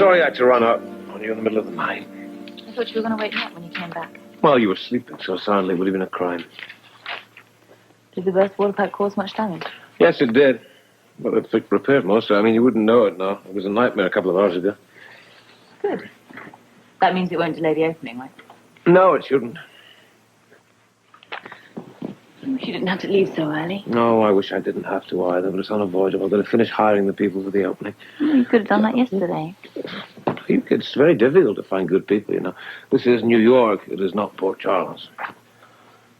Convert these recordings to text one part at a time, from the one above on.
sorry I had to run out on you in the middle of the night. I thought you were going to wake me up when you came back. Well, you were sleeping so soundly it would have been a crime. Did the burst water pipe cause much damage? Yes, it did. But it's repaired most of it. I mean, you wouldn't know it now. It was a nightmare a couple of hours ago. Good. That means it won't delay the opening, right? No, it shouldn't. I wish you didn't have to leave so early. No, I wish I didn't have to either, but it's unavoidable. I've got to finish hiring the people for the opening. Well, you could have done that yesterday. It's very difficult to find good people, you know. This is New York. It is not Port Charles.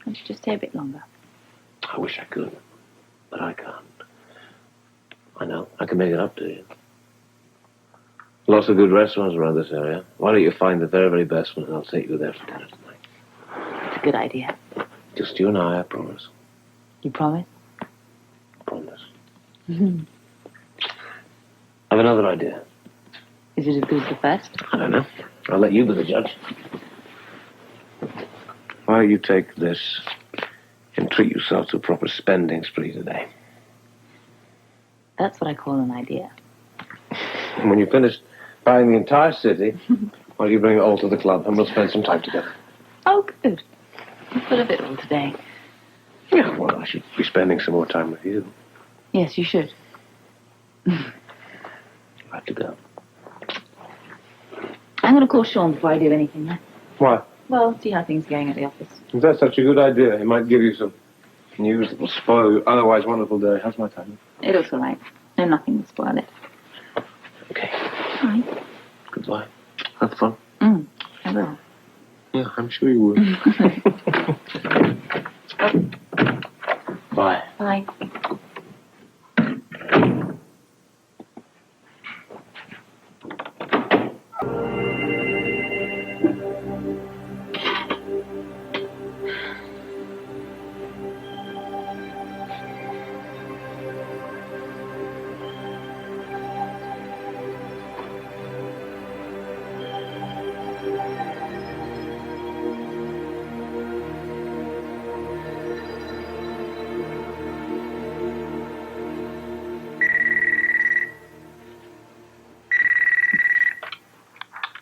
Can't you just stay a bit longer? I wish I could, but I can't. I know. I can make it up to you. Lots of good restaurants around this area. Why don't you find the very, very best one, and I'll take you there for dinner tonight. It's a good idea. Just you and I promise. You promise? Promise. I have another idea. Is it as good as the first? I don't know. I'll let you be the judge. Why don't you take this and treat yourself to a proper spending spree today? That's what I call an idea. And when you finish buying the entire city, why don't you bring it all to the club and we'll spend some time together? Oh, good. I'll put a bit all today. Yeah, well, I should be spending some more time with you. Yes, you should. I have to go. I'm going to call Sean before I do anything. Huh? Why? Well, see how things are going at the office. If that's such a good idea, he might give you some news that will spoil your otherwise wonderful day. How's my timing? It looks all right. No, nothing will spoil it. Okay. All right. Goodbye. Have fun. I will. Yeah, I'm sure you would. Bye. Bye.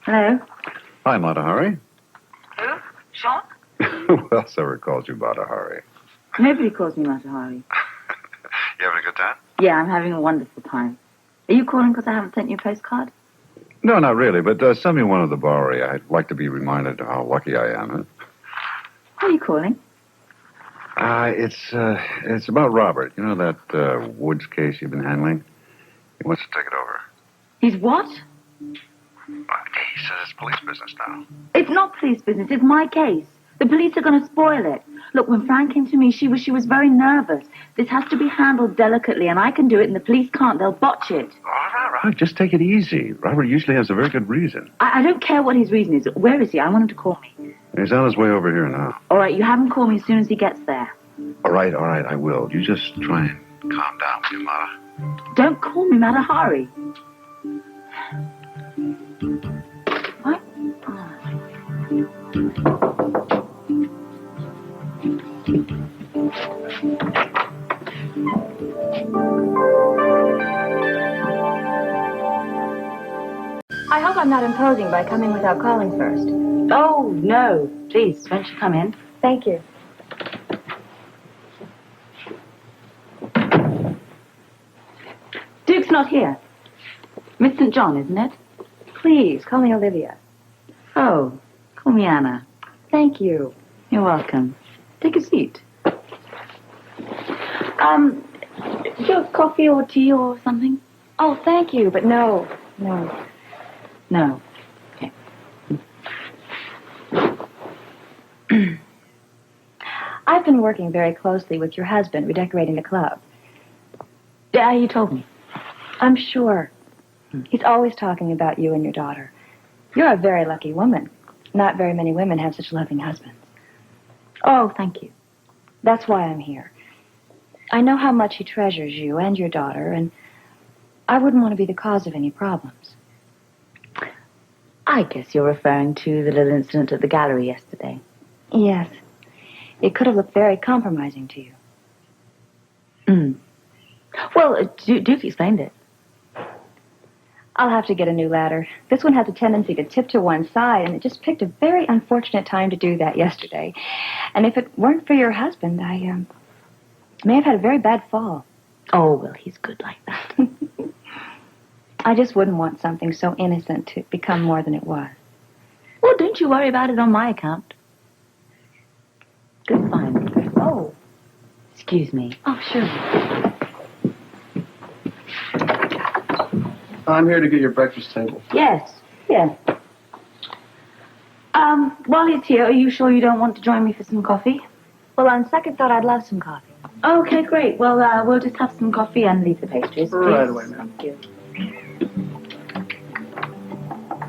Hello? Hi, Mata Hari. Who? Sean? Who else ever calls you Mata Hari? Nobody calls me Mata Hari. You having a good time? Yeah, I'm having a wonderful time. Are you calling because I haven't sent you a postcard? No, not really, but send me one of the Bowery. I'd like to be reminded how lucky I am. Who are you calling? It's about Robert. You know that Woods case you've been handling? He wants to take it over. He's what? He says it's police business now. It's not police business. It's my case. The police are going to spoil it. Look, when Fran came to me, she was very nervous. This has to be handled delicately, and I can do it, and the police can't. They'll botch it. All right. Just take it easy. Robert usually has a very good reason. I don't care what his reason is. Where is he? I want him to call me. He's on his way over here now. All right, you have him call me as soon as he gets there. All right, I will. You just try and calm down, will you, Mata? Don't call me Matahari. What? I hope I'm not imposing by coming without calling first. Oh, no. Please, won't you come in? Thank you. Duke's not here. Miss St. John, isn't it? Please, call me Olivia. Oh, call me Anna. Thank you. You're welcome. Take a seat. Do you have coffee or tea or something? Oh, thank you, but no. No. Okay. I've been working very closely with your husband redecorating the club. Yeah, you told me. I'm sure. He's always talking about you and your daughter. You're a very lucky woman. Not very many women have such loving husbands. Oh, thank you. That's why I'm here. I know how much he treasures you and your daughter, and I wouldn't want to be the cause of any problems. I guess you're referring to the little incident at the gallery yesterday. Yes. It could have looked very compromising to you. Well, Duke explained it. I'll have to get a new ladder. This one has a tendency to tip to one side, and it just picked a very unfortunate time to do that yesterday. And if it weren't for your husband, I may have had a very bad fall. Oh, well, he's good like that. I just wouldn't want something so innocent to become more than it was. Well, don't you worry about it on my account. Good find. Oh. Excuse me. Oh, sure. I'm here to get your breakfast table. Yes. While he's here, are you sure you don't want to join me for some coffee? Well, on second thought, I'd love some coffee. Okay, great. Well, we'll just have some coffee and leave the pastries, please. Right away, ma'am. Thank you.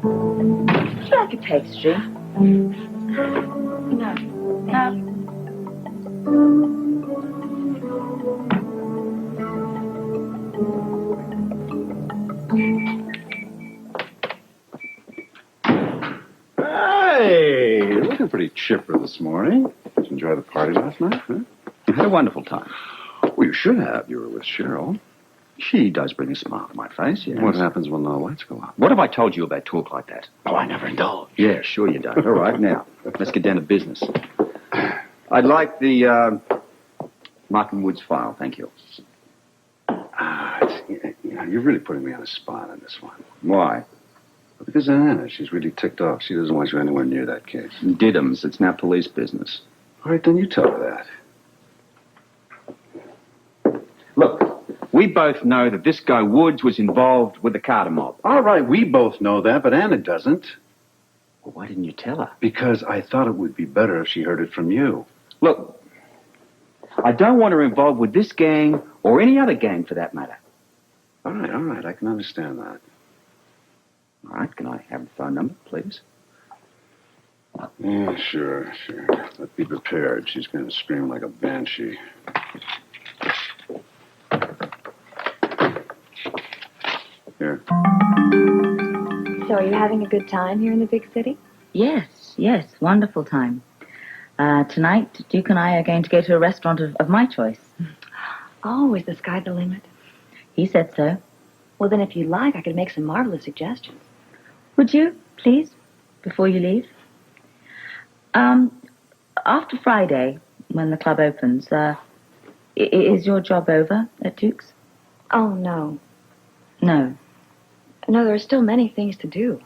Would you like a pastry? No. Hey, you're looking pretty chipper this morning. Did you enjoy the party last night, huh? I had a wonderful time. Well, you should have. You were with Cheryl. She does bring a smile to my face, yes. What happens when the lights go out? What have I told you about talk like that? Oh, I never indulge. Yeah, sure you don't. All right, now, let's get down to business. I'd like the Martin Woods file, thank you. You're really putting me on the spot on this one. Why? Because Anna, she's really ticked off. She doesn't want you anywhere near that case. Diddums, it's now police business. All right, then you tell her that. Look, we both know that this guy Woods was involved with the Carter mob. All right, we both know that, but Anna doesn't. Well, why didn't you tell her? Because I thought it would be better if she heard it from you. Look, I don't want her involved with this gang or any other gang for that matter. All right, I can understand that. All right, can I have the phone number, please? Yeah, sure. But be prepared. She's going to scream like a banshee. Here. So are you having a good time here in the big city? Yes, wonderful time. Tonight, Duke and I are going to go to a restaurant of my choice. Oh, is the sky the limit? He said so. Well, then if you like, I could make some marvelous suggestions. Would you, please, before you leave? After Friday, when the club opens, is your job over at Duke's? Oh, no. No. No, there are still many things to do.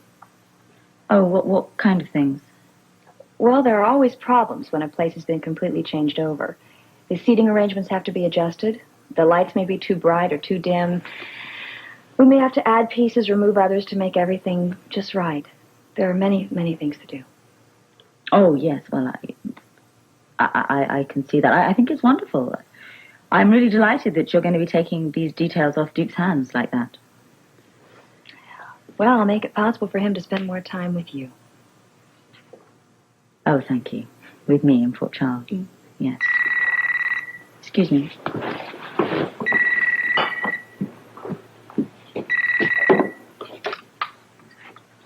Oh, what kind of things? Well, there are always problems when a place has been completely changed over. The seating arrangements have to be adjusted. The lights may be too bright or too dim. We may have to add pieces, remove others to make everything just right. There are many, many things to do. Oh, yes, well, I can see that. I think it's wonderful. I'm really delighted that you're going to be taking these details off Duke's hands like that. Well, I'll make it possible for him to spend more time with you. Oh, thank you. With me in Fort Charles. Yes. Excuse me.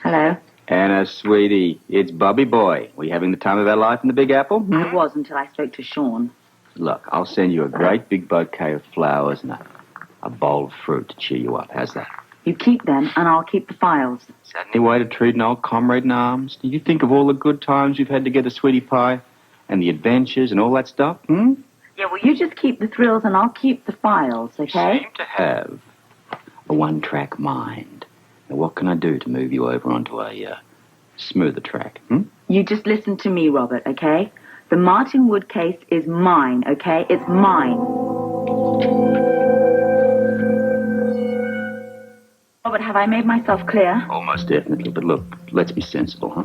Hello. Anna, sweetie, it's Bubby Boy. We having the time of our life in the Big Apple? I was until I spoke to Sean. Look, I'll send you a great big bouquet of flowers and a bowl of fruit to cheer you up. How's that? You keep them, and I'll keep the files. Is that any way to treat an old comrade in arms? Do you think of all the good times you've had together, sweetie pie? And the adventures and all that stuff, Yeah, well, you just keep the thrills, and I'll keep the files, okay? You seem to have a one-track mind. Now, what can I do to move you over onto a smoother track? You just listen to me, Robert, okay? The Martin Wood case is mine, okay? It's mine. Robert, have I made myself clear? Almost definitely, but look, let's be sensible, huh?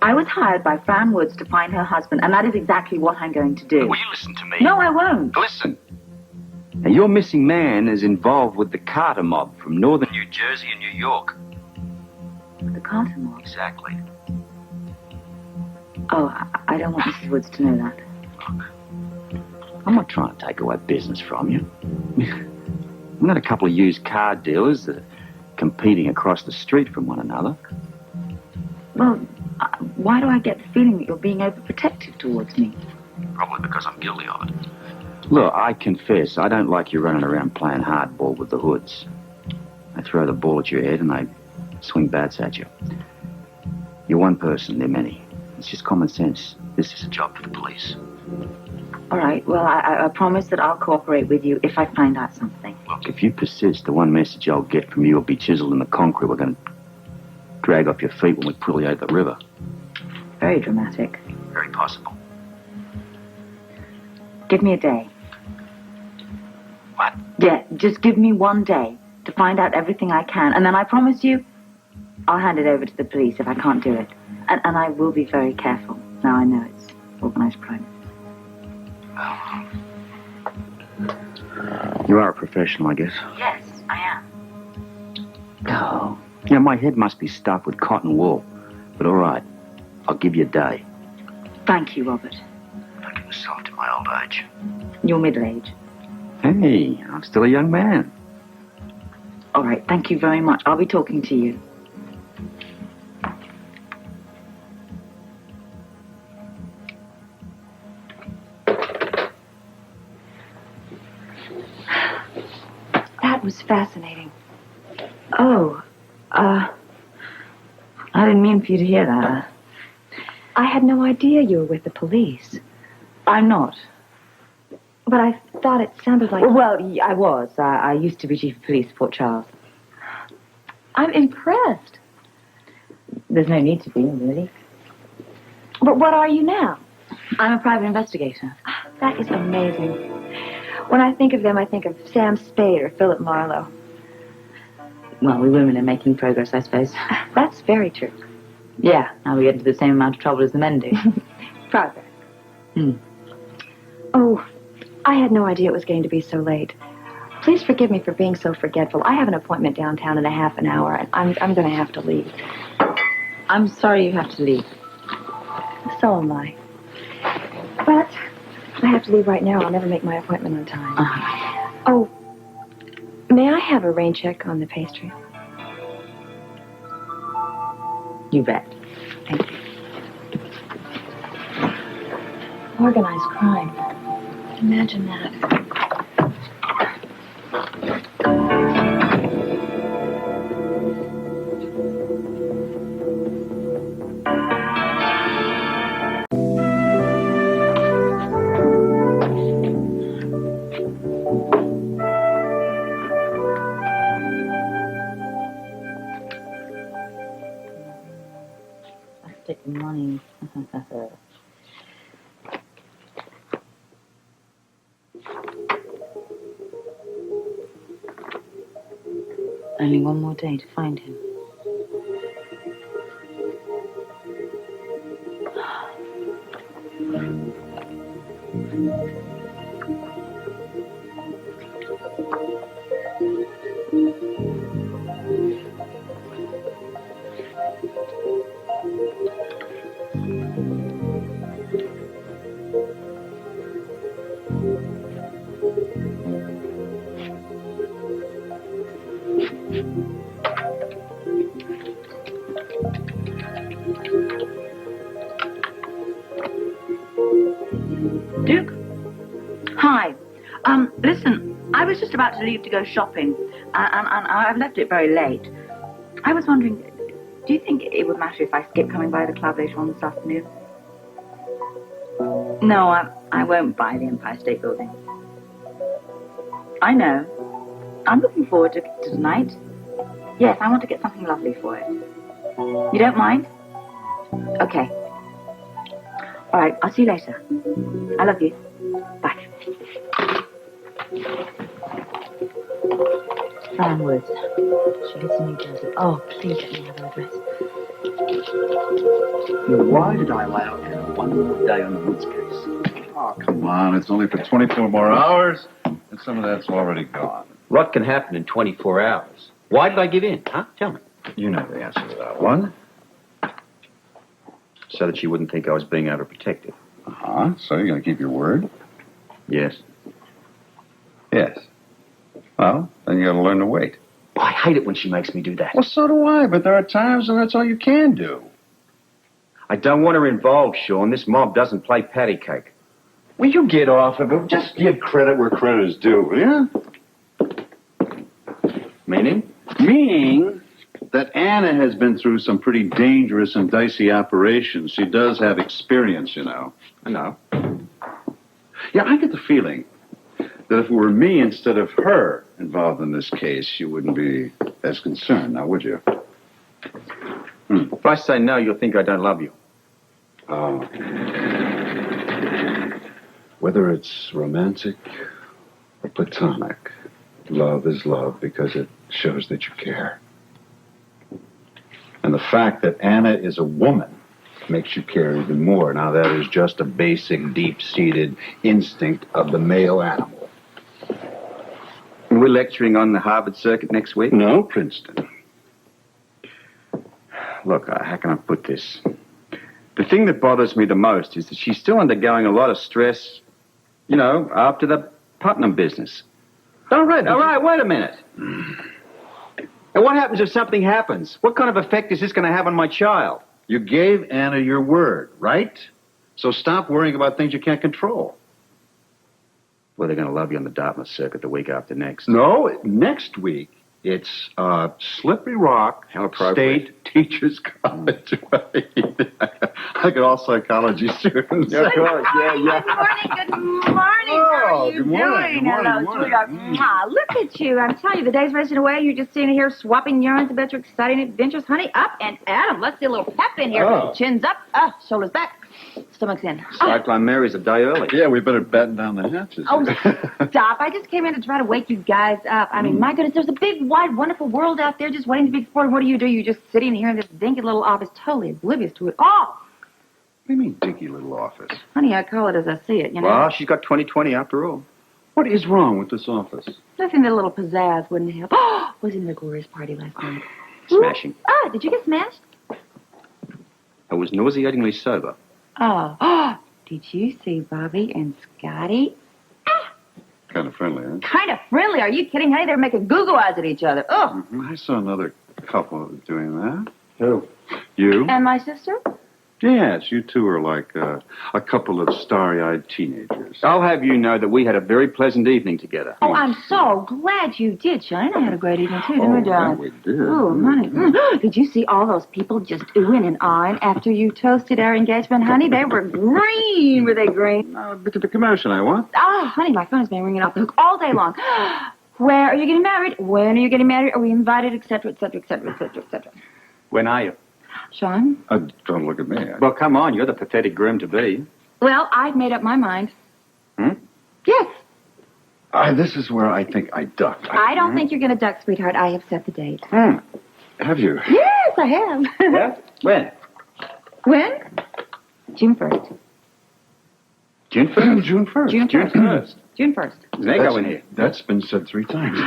I was hired by Fran Woods to find her husband, and that is exactly what I'm going to do. Will you listen to me? No, I won't. Listen. Now, your missing man is involved with the Carter mob from northern New Jersey and New York. The Carter mob? Exactly. Oh, I don't want Mrs. Woods to know that. I'm not trying to take away business from you. I've got a couple of used car dealers that are competing across the street from one another. Well, why do I get the feeling that you're being overprotective towards me? Probably because I'm guilty of it. Look, I confess, I don't like you running around playing hardball with the hoods. They throw the ball at your head and they swing bats at you. You're one person, they're many. It's just common sense. This is a job for the police. All right, well, I promise that I'll cooperate with you if I find out something. Look, if you persist, the one message I'll get from you will be chiseled in the concrete we're going to drag off your feet when we pull you out of the river. Very dramatic. Very possible. Give me a day. What? Yeah, just give me one day to find out everything I can, and then I promise you, I'll hand it over to the police if I can't do it. And I will be very careful. Now I know it's organized crime. You are a professional, I guess. Yes, I am. Oh. Yeah, my head must be stuffed with cotton wool. But all right, I'll give you a day. Thank you, Robert. I'll give myself to my old age. Your middle age. Hey, I'm still a young man. All right, thank you very much. I'll be talking to you. That was fascinating. Oh, I didn't mean for you to hear that. I had no idea you were with the police. I'm not. But I thought it sounded like... Well, I was. I used to be chief of police, Port Charles. I'm impressed. There's no need to be, really. But what are you now? I'm a private investigator. That is amazing. When I think of them, I think of Sam Spade or Philip Marlowe. Well, we women are making progress, I suppose. That's very true. Yeah, now we get into the same amount of trouble as the men do. Progress. Hmm. Oh, I had no idea it was going to be so late. Please forgive me for being so forgetful. I have an appointment downtown in a half an hour, and I'm going to have to leave. I'm sorry you have to leave. So am I. But I have to leave right now. I'll never make my appointment on time. Oh, may I have a rain check on the pastry? You bet. Thank you. Organized crime. Imagine that. Stick money. Only one more day to find him. Duke? Hi. Listen, I was just about to leave to go shopping, and I've left it very late. I was wondering, do you think it would matter if I skip coming by the club later on this afternoon? No, I won't buy the Empire State Building. I know. I'm looking forward to tonight. Yes, I want to get something lovely for it. You don't mind? Okay. All right, I'll see you later. I love you. Bye. Fran Woods. She lives in New Jersey. Oh, please let me have her address. Why did I allow her one more day on the Woods case? Oh, come on. It's only for 24 more hours, and some of that's already gone. What can happen in 24 hours? Why did I give in, huh? Tell me. You know the answer to that one. So that she wouldn't think I was being overprotective. Uh-huh. So you're going to keep your word? Yes. Yes. Well, then you got to learn to wait. Oh, I hate it when she makes me do that. Well, so do I, but there are times when that's all you can do. I don't want her involved, Sean. This mob doesn't play patty cake. Will you get off of it? Just give credit where credit is due, will you? Meaning? Meaning that Anna has been through some pretty dangerous and dicey operations. She does have experience, you know. I know. Yeah, I get the feeling that if it were me instead of her involved in this case, you wouldn't be as concerned, now would you? If I say no, you'll think I don't love you. Oh. Whether it's romantic or platonic, love is love because it shows that you care. And the fact that Anna is a woman makes you care even more. Now, that is just a basic, deep-seated instinct of the male animal. We're lecturing on the Harvard circuit next week. No, Princeton. Look, how can I put this? The thing that bothers me the most is that she's still undergoing a lot of stress, you know, after the Putnam business. All right, wait a minute. And what happens if something happens? What kind of effect is this going to have on my child? You gave Anna your word, right? So stop worrying about things you can't control. Well, they're going to love you on the Dartmouth circuit the week after next. No, next week, it's Slippery Rock State Teachers College. Like all psychology students. Yeah, of course, yeah. Good morning. How are you good morning, doing? good morning, Hello, good morning. sweetheart. Mwah. Look at you. I'm telling you, the day's racing away. You're just sitting here swapping yarns about your exciting adventures. Honey, up and at 'em. Let's see a little pep in here. Oh. Chins up, shoulders back, stomach's in. Cyclone Mary's a day early. Yeah, we better batten down the hatches. Oh, stop. I just came in to try to wake you guys up. I mean, my goodness, there's a big, wide, wonderful world out there just waiting to be explored. What do? You're just sitting here in this dinky little office, totally oblivious to it all. What do you mean, dinky little office? Honey, I call it as I see it, you know? Well, she's got 20/20 after all. What is wrong with this office? Nothing that a little pizzazz wouldn't help. Oh, was in the glorious party last night. Smashing. Oh, did you get smashed? I was nauseatingly sober. Oh, did you see Bobby and Scotty? Kind of friendly, huh? Kind of friendly. Are you kidding? Hey, they're making goo-goo eyes at each other. Oh, I saw another couple doing that. Who? You? and my sister? Yes, you two are like a couple of starry-eyed teenagers. I'll have you know that we had a very pleasant evening together. Oh, I'm so glad you did, Shine. I had a great evening, too, didn't we, darling? that we did. Oh, honey. Did you see all those people just oohing and ahhing after you toasted our engagement, honey? They were green. Were they green? Look at the commotion, I want. Oh, honey, my phone has been ringing off the hook all day long. Where are you getting married? When are you getting married? Are we invited? Et cetera, et cetera, et cetera, et cetera, et cetera. When are you? Sean? Don't look at me. Well, come on, you're the pathetic groom to be. Well, I've made up my mind. Hmm? Yes. This is where I think I ducked. I don't think you're going to duck, sweetheart. I have set the date. Have you? Yes, I have. Yeah? When? When? June 1st. June 1st? June 1st. June 1st. June 1st. There's an echo in here. That's been said 3 times.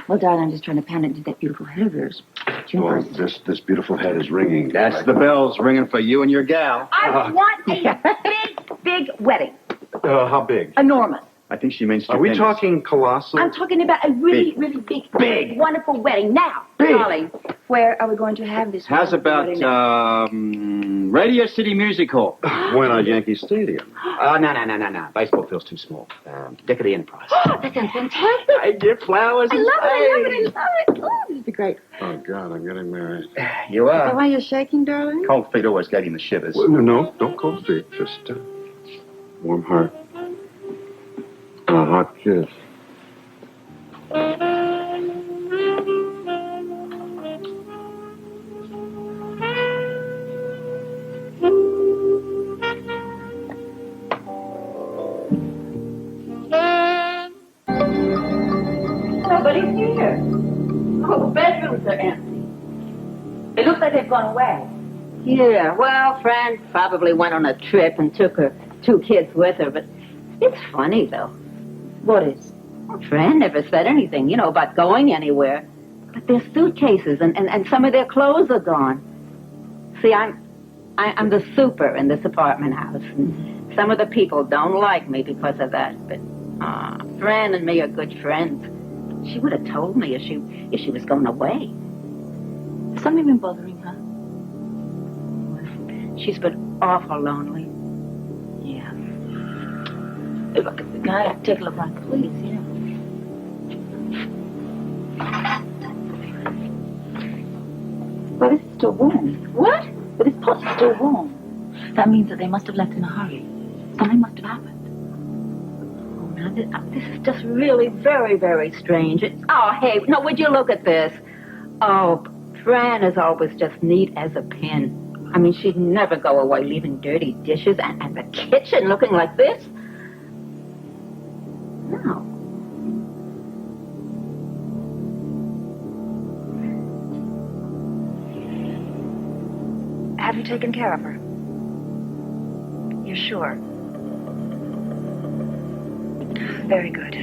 Well, darling, I'm just trying to pound it into that beautiful head of yours. June Well, 1st. this beautiful head is ringing. That's the bells ringing for you and your gal. I want a big wedding. How big? Enormous. I think she means Are we stupendous. talking colossal? I'm talking about a really, Big. really big, wonderful wedding. Now, darling, where are we going to have this How's wonderful about wedding now? Radio City Music Hall? Why not Yankee Stadium? No. Baseball field's too small. Deck of the Enterprise. That sounds fantastic. I give flowers. I love it. Oh, this would be great. Oh, God, I'm getting married. You So are. why you're shaking, darling? Cold feet always gave him the shivers. No, don't cold feet. Just warm heart. And a hot kiss. Nobody's here. Oh, the bedrooms are empty. It looks like they've gone away. Yeah, well, Fran probably went on a trip and took her 2 kids with her, but it's funny, though. What is? Well, Fran never said anything, about going anywhere. But their suitcases and some of their clothes are gone. See, I'm the super in this apartment house, and some of the people don't like me because of that, but Fran and me are good friends. She would have told me if she was going away. Has something been bothering her? She's been awful lonely. Yeah. If I could take a look around, please, Well, this is still warm. What? But this pot is still warm. That means that they must have left in a hurry. Something must have happened. Oh, now this is just really very, very strange. Oh, hey, no, would you look at this? Oh, Fran is always just neat as a pin. I mean, she'd never go away leaving dirty dishes and the kitchen looking like this. No. Have you taken care of her? You're sure? Very good.